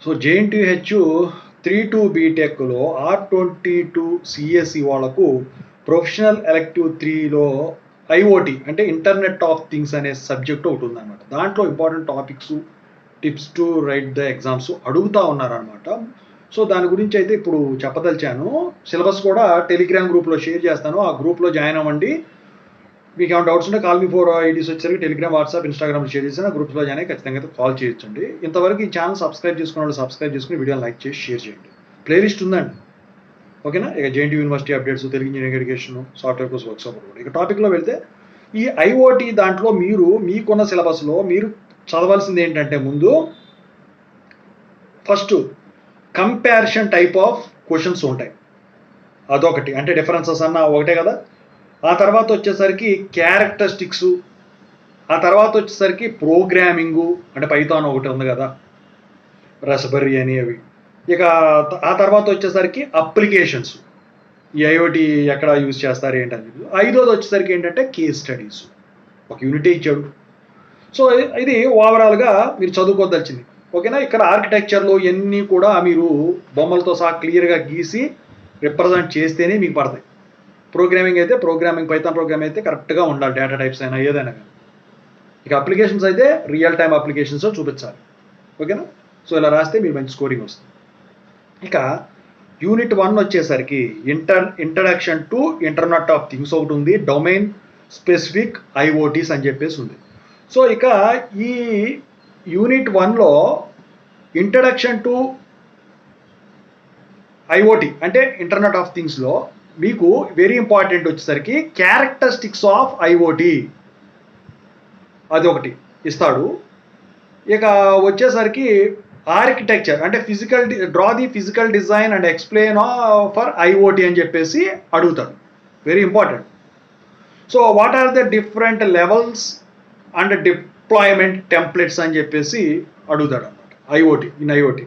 So JNTH 3-2 బీటెక్లో R22 CSC వాళ్ళకు professional elective 3లో IoT అంటే ఇంటర్నెట్ ఆఫ్ థింగ్స్ అనే సబ్జెక్ట్ ఒకటి ఉందన్నమాట. దాంట్లో important topics, tips to right the exams అడుగుతూ ఉన్నారనమాట. సో దాని గురించి అయితే ఇప్పుడు చెప్పదలిచాను. సిలబస్ కూడా టెలిగ్రామ్ గ్రూప్లో షేర్ చేస్తాను. ఆ గ్రూప్లో జాయిన్ అవ్వండి. మీకు ఏమైనా డౌట్స్ ఉంటే కాల్ మీ 4 ఐడీస్ వచ్చేసరికి టెలిగ్రామ్, వాట్సాప్, ఇన్స్టాగ్రామ్లో షేర్ చేసిన గ్రూప్స్లో జాయిన్ అయ్యి ఖచ్చితంగా అయితే కాల్ చేయొచ్చండి. ఇంతవరకు ఈ ఛానల్ సబ్స్క్రైబ్ చేసుకున్న వాళ్ళు సబ్స్క్రైబ్ చేసుకుని వీడియోని లైక్ చేసి షేర్ చేయండి. ప్లేలిస్ట్ ఉందండి, ఓకేనా. ఇక JNTU university updates, Telugu engineering education, software course workshop కూడా. ఇక టాపిక్లో వెళ్తే ఈ ఐఓటీ దాంట్లో మీకున్న సిలబస్లో మీరు చదవాల్సింది ఏంటంటే ముందు first comparison type of questions ఉంటాయి, అదొకటి. అంటే డిఫరెన్సెస్ అన్న ఒకటే కదా. ఆ తర్వాత వచ్చేసరికి క్యారెక్టరిస్టిక్స్, ఆ తర్వాత వచ్చేసరికి ప్రోగ్రామింగు, అంటే పైథాన్ ఒకటి ఉంది కదా, రాస్బెర్రీ అని అవి. ఇక ఆ తర్వాత వచ్చేసరికి అప్లికేషన్స్, ఈ ఐఓటీ ఎక్కడ యూజ్ చేస్తారు ఏంటని. ఐదోది వచ్చేసరికి ఏంటంటే కేస్ స్టడీస్. ఒక యూనిటీ ఇచ్చాడు. సో ఇది ఓవరాల్గా మీరు చదువుకోదలిచింది, ఓకేనా. ఇక్కడ ఆర్కిటెక్చర్లో ఇవన్నీ కూడా మీరు బొమ్మలతో సహా క్లియర్గా గీసి రిప్రజెంట్ చేస్తేనే మీకు పడతాయి. ప్రోగ్రామింగ్ అయితే పైథాన్ ప్రోగ్రామింగ్ అయితే కరెక్ట్గా ఉండాలి, డేటా టైప్స్ అయినా ఏదైనా కానీ. ఇక అప్లికేషన్స్ అయితే రియల్ టైమ్ అప్లికేషన్స్ చూపించాలి, ఓకేనా. సో ఇలా రాస్తే మీరు మంచి స్కోరింగ్ వస్తుంది. ఇక యూనిట్ 1 వచ్చేసరికి introduction to internet of things ఒకటి ఉంది, డొమైన్ స్పెసిఫిక్ ఐఓటీస్ అని చెప్పేసి ఉంది. సో ఇక ఈ యూనిట్ 1లో ఇంట్రడక్షన్ టు ఐఓటీ అంటే ఇంటర్నెట్ ఆఫ్ థింగ్స్లో మీకు వెరీ ఇంపార్టెంట్ వచ్చేసరికి క్యారెక్టరిస్టిక్స్ ఆఫ్ ఐఓటీ అది ఒకటి ఇస్తాడు. ఇక వచ్చేసరికి ఆర్కిటెక్చర్ అంటే draw the physical design and explain for IoT అని చెప్పేసి అడుగుతాడు, very important. So what are the different levels and deployment templates అని చెప్పేసి అడుగుతాడు అన్నమాట ఐఓటీ.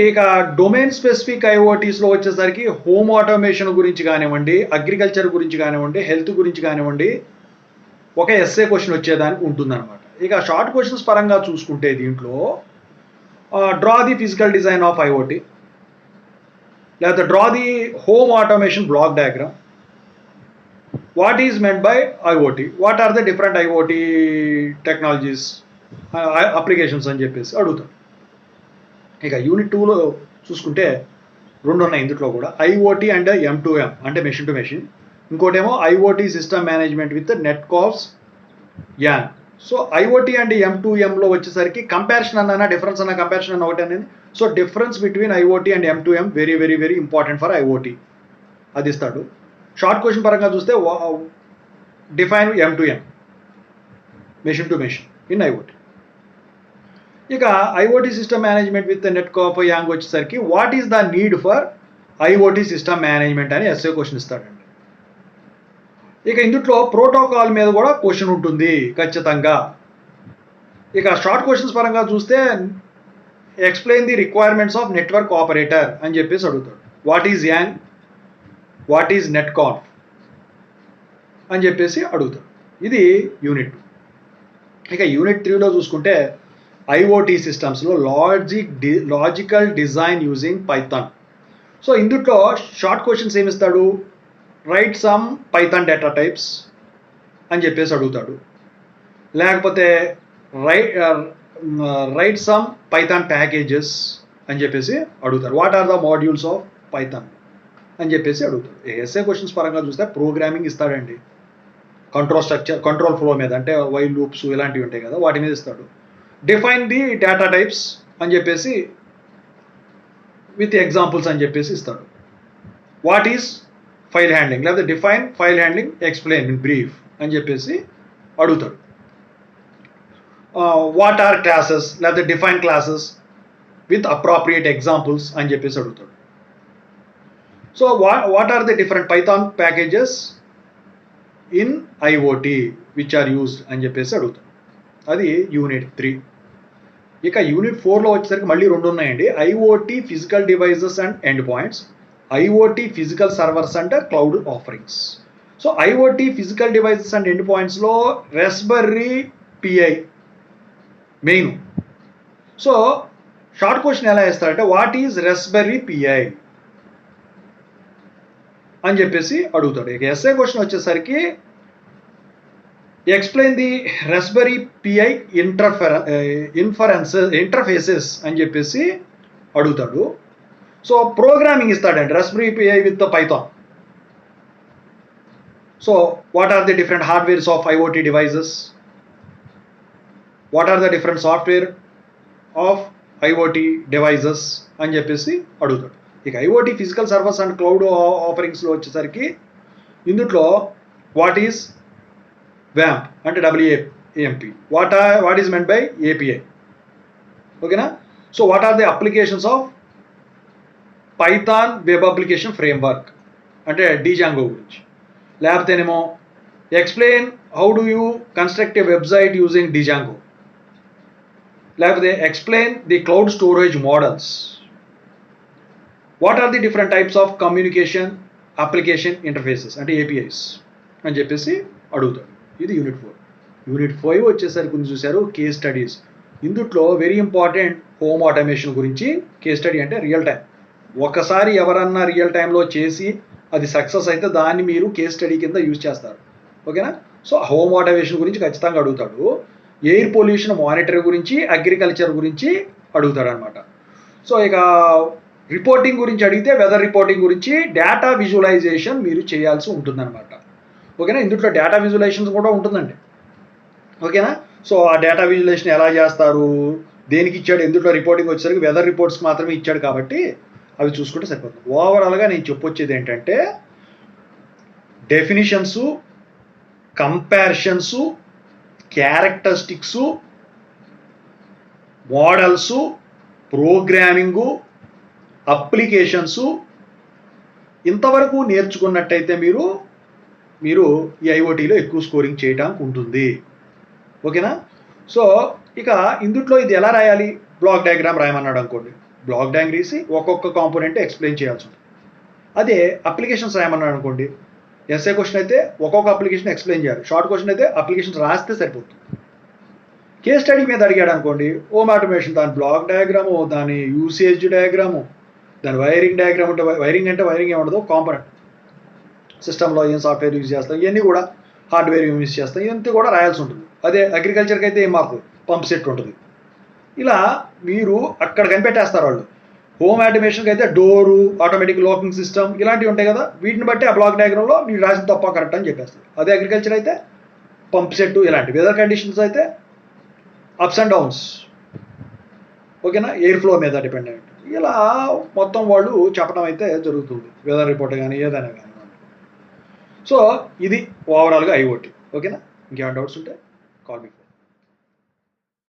ఇక డొమైన్ స్పెసిఫిక్ ఐఓటీస్లో వచ్చేసరికి హోమ్ ఆటోమేషన్ గురించి కానివ్వండి, అగ్రికల్చర్ గురించి కానివ్వండి, హెల్త్ గురించి కానివ్వండి, ఒక ఎస్ఏ క్వశ్చన్ వచ్చేదానికి ఉంటుందన్నమాట. ఇక షార్ట్ క్వశ్చన్స్ పరంగా చూసుకుంటే దీంట్లో draw the physical design of IoT, లేకపోతే draw the home automation block diagram, what is meant by IoT, what are the different IoT technologies, applications అని చెప్పేసి అడుగుతాం. ఇక యూనిట్ 2లో చూసుకుంటే 2 ఉన్నాయి ఇందులో కూడా, ఐఓటీ అండ్ M2M అంటే మెషిన్ టు మెషిన్, ఇంకోటేమో ఐఓటీ సిస్టమ్ మేనేజ్మెంట్ విత్ నెట్కాప్స్ యాన్. సో ఐఓటీ అండ్ M2Mలో వచ్చేసరికి కంపారిషన్ అన్న డిఫరెన్స్ అన్న కంపారిషన్ అన్న ఒకటి అనేది. So difference between IoT and M2M very very very important for IoT, అది ఇస్తాడు. షార్ట్ క్వశ్చన్ పరంగా చూస్తే define M2M machine to machine in IoT. ఇక ఐఓటీ సిస్టమ్ మేనేజ్మెంట్ విత్ నెట్కాప్ యాంగ్ వచ్చేసరికి what is the need for IoT system management అని SA question ఇస్తాడండి. ఇక ఇందులో ప్రోటోకాల్ మీద కూడా క్వశ్చన్ ఉంటుంది ఖచ్చితంగా. ఇక షార్ట్ క్వశ్చన్స్ పరంగా చూస్తే explain the requirements of network operator అని చెప్పేసి అడుగుతాడు. What is YANG, what is నెట్కాప్ అని చెప్పేసి అడుగుతాడు. ఇది యూనిట్ 2. ఇక యూనిట్ 3లో చూసుకుంటే ఐఓటీ సిస్టమ్స్లో logical design using Python. So ఇందులో షార్ట్ క్వశ్చన్స్ ఏమిస్తాడు, write some Python data types అని చెప్పేసి అడుగుతాడు, లేకపోతే రైట్ సమ్ పైథాన్ ప్యాకేజెస్ అని చెప్పేసి అడుగుతారు, what are the modules of Python అని చెప్పేసి అడుగుతాడు. ఎస్ఏ క్వశ్చన్స్ పరంగా చూస్తే ప్రోగ్రామింగ్ ఇస్తాడండి, కంట్రోల్ ఫ్లో మీద, అంటే వైల్ లూప్స్ ఇలాంటివి ఉంటాయి కదా, వాటి మీద ఇస్తాడు. డిఫైన్ ది డేటా టైప్స్ అని చెప్పేసి విత్ ఎగ్జాంపుల్స్ అని చెప్పేసి ఇస్తాడు. వాట్ ఈస్ ఫైల్ హ్యాండ్లింగ్, లేకపోతే define file handling, explain in brief అని చెప్పేసి అడుగుతాడు. వాట్ ఆర్ క్లాసెస్, లేకపోతే define classes with appropriate examples అని చెప్పేసి అడుగుతాడు. So what are the different Python packages in IoT which are used అని చెప్పేసి అడుగుతాడు. అది యూనిట్ 3. ఇక యూనిట్ 4లో వచ్చేసరికి మళ్ళీ 2 ఉన్నాయండి, IoT physical devices and end points, IoT physical servers and cloud offerings. So IoT physical devices and end పాయింట్స్లో Raspberry Pi main. So short question ఎలా ఇస్తారంటే వాట్ ఈజ్ రెస్బెర్రీ పిఐ అని చెప్పేసి అడుగుతాడు. ఇక ఎస్ఏ క్వశ్చన్ వచ్చేసరికి explain the Raspberry Pi interfaces అని చెప్పేసి అడుగుతాడు. సో ప్రోగ్రామింగ్ ఇస్తాడండి Raspberry Pi with Python. So what are the different hardwares of IoT devices, what are the different software of IoT devices అని చెప్పేసి అడుగుతాడు. ఇక IoT physical servers and cloud ఆఫరింగ్స్లో వచ్చేసరికి ఇందులో వాట్ ఈజ్ WAMP అంటే WAMP, what is meant by API, ఓకేనా. So what are the applications of Python web application framework అంటే Django గురించి. లేకపోతేనేమో explain how do you construct a website using Django, లేకపోతే explain the cloud storage models, what are the different types of communication application interfaces అంటే APIs అని చెప్పేసి అడుగుతాడు. ఇది unit 4. Unit 5 వచ్చేసరికి కొంచెం చూశారు కేస్ స్టడీస్. ఇందుట్లో వెరీ ఇంపార్టెంట్ హోమ్ ఆటోమేషన్ గురించి కేస్ స్టడీ అంటే రియల్ టైం. ఒకసారి ఎవరన్నా రియల్ టైంలో చేసి అది సక్సెస్ అయితే దాన్ని మీరు కేస్ స్టడీ కింద యూజ్ చేస్తారు, ఓకేనా. సో హోమ్ ఆటోమేషన్ గురించి ఖచ్చితంగా అడుగుతాడు. ఎయిర్ పొల్యూషన్ మానిటర్ గురించి, అగ్రికల్చర్ గురించి అడుగుతాడు అనమాట. సో ఇక రిపోర్టింగ్ గురించి అడిగితే వెదర్ రిపోర్టింగ్ గురించి, డేటా విజువలైజేషన్ మీరు చేయాల్సి ఉంటుందన్నమాట, ఓకేనా. ఇందులో డేటా విజువలైజేషన్ కూడా ఉంటుందండి, ఓకేనా. సో ఆ డేటా విజువలైజేషన్ ఎలా చేస్తారు, దేనికి ఇచ్చాడు, ఎందులో రిపోర్టింగ్ వచ్చేసరికి వెదర్ రిపోర్ట్స్ మాత్రమే ఇచ్చాడు కాబట్టి అవి చూసుకుంటే సరిపోతుంది. ఓవరాల్గా నేను చెప్పొచ్చేది ఏంటంటే డెఫినిషన్సు, కంపారిషన్సు, క్యారెక్టరిస్టిక్సు, మోడల్సు, ప్రోగ్రామింగు, అప్లికేషన్సు ఇంతవరకు నేర్చుకున్నట్టయితే మీరు ఈ IoTలో ఎక్కువ స్కోరింగ్ చేయడానికి ఉంటుంది, ఓకేనా. సో ఇక ఇందుట్లో ఇది ఎలా రాయాలి, బ్లాక్ డయాగ్రామ్ రాయమన్నాడు అనుకోండి, బ్లాక్ డయాగ్రామ్ గీసి ఒక్కొక్క కాంపోనెంట్ ఎక్స్ప్లెయిన్ చేయాల్సి ఉంటుంది. అదే అప్లికేషన్స్ రాయమన్నాడు అనుకోండి, ఎస్ఏ క్వశ్చన్ అయితే ఒక్కొక్క అప్లికేషన్ ఎక్స్ప్లెయిన్ చేయాలి, షార్ట్ క్వశ్చన్ అయితే అప్లికేషన్స్ రాస్తే సరిపోతుంది. కేస్ స్టడీ మీద అడిగాడు అనుకోండి, హోమ్ ఆటోమేషన్ దాని బ్లాక్ డయాగ్రాము, దాని యూసేజ్ డయాగ్రాము, దాని వైరింగ్ డయాగ్రామ్ అంటే వైరింగ్ ఏముండదు, కాంపోనెంట్ సిస్టంలో ఏం సాఫ్ట్వేర్ యూజ్ చేస్తాం, ఇవన్నీ కూడా హార్డ్వేర్ యూజ్ చేస్తాం, ఇవన్నీ కూడా రాయాల్సి ఉంటుంది. అదే అగ్రికల్చర్కి అయితే ఏం మారుతుంది, పంప్ సెట్ ఉంటుంది. ఇలా మీరు అక్కడ కనిపెట్టేస్తారు వాళ్ళు. హోమ్ ఆటోమేషన్కి అయితే డోరు, ఆటోమేటిక్ లాకింగ్ సిస్టమ్ ఇలాంటివి ఉంటాయి కదా, వీటిని బట్టి ఆ బ్లాక్ డయాగ్రామ్లో మీరు రాసిన తప్ప కరెక్ట్ అని చెప్పేస్తారు. అదే అగ్రికల్చర్ అయితే పంప్ సెట్ ఇలాంటి, వెదర్ కండిషన్స్ అయితే అప్స్ అండ్ డౌన్స్, ఓకేనా, ఎయిర్ ఫ్లో మీద డిపెండెంట్. ఇలా మొత్తం వాళ్ళు చెప్పడం అయితే జరుగుతుంది, వెదర్ రిపోర్ట్ కానీ ఏదైనా కానీ. సో ఇది ఓవరాల్గా IoT, ఓకేనా. ఇంకేమైనా డౌట్స్ ఉంటే కాల్ మీ.